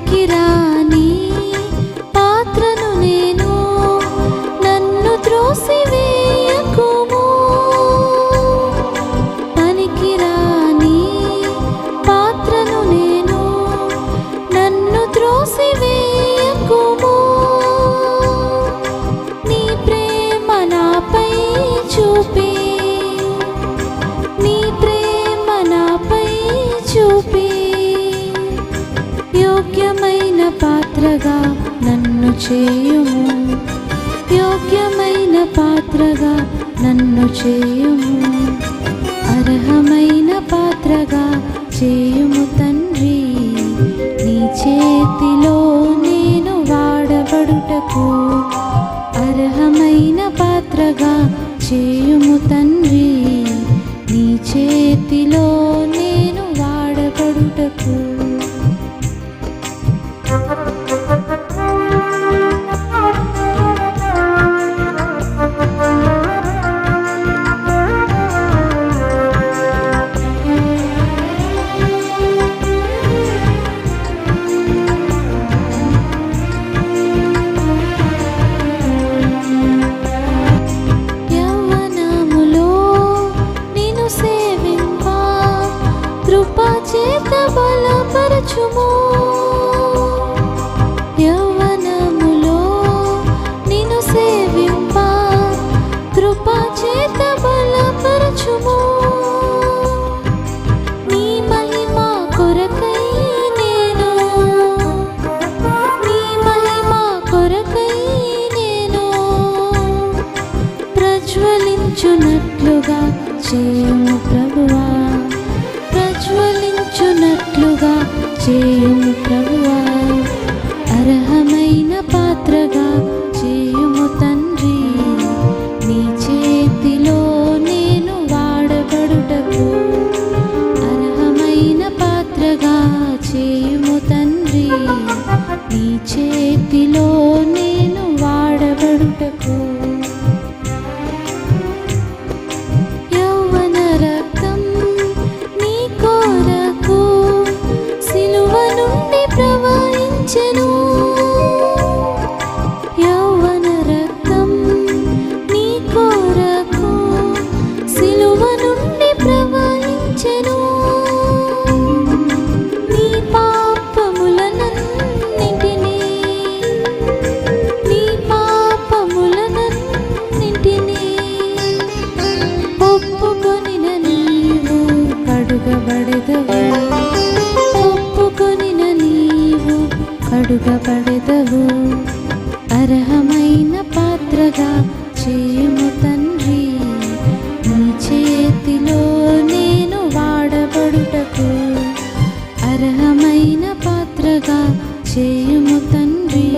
పనికిరాని పాత్రను నేను, నన్ను త్రోసివేయకుము. పనికిరాని పాత్రను నేను, నన్ను త్రోసివేయకుము. నీ ప్రేమ నాపై చూపి, నీ ప్రేమ నాపై చూపి, యోగ్యమైన పాత్రగా నన్ను చేయుము. యోగ్యమైన పాత్రగా నన్ను చేయుము. అర్హమైన పాత్రగా చేయుము తండ్రి. నీ చేతిలో నేను వాడబడుటకు అర్హమైన పాత్రగా చేయుము తండ్రి. నీ చేతిలో నేను వాడబడుటకు. చేత బలపరచుము. యవ్వనములో నిన్ను సేవింప కృప చేత బలపరచుము. నీ మహిమ కొరకై నేను, నీ మహిమ కొరకై నేను ప్రజ్వలించునట్లుగా చేయుము ప్రభువా. ప్రజ్వలించునట్లుగా చేయుము ప్రభువా. అర్హమైన పాత్రగా చేయుము తండ్రి. నీ చేతిలో నేను వాడబడుటకు అర్హమైన పాత్రగా చేయుము తండ్రి. నీ చేతిలో నేను వాడబడుటకు. యౌవన రక్తం నీ కొరకు సిలువ నుండి ప్రవహించెను. నీ పాపములనన్నిటినీ, నీ పాపములనన్నిటినీ ఒప్పుకొనిన నీవు కడుగబడెదవు. ఒప్పుకొనిన నీవు కడుగబడెదవు. అర్హమైన పాత్రగా చేయుము తండ్రి. నీ చేతిలో నేను వాడబడుటకు అర్హమైన పాత్రగా చేయుము తండ్రి.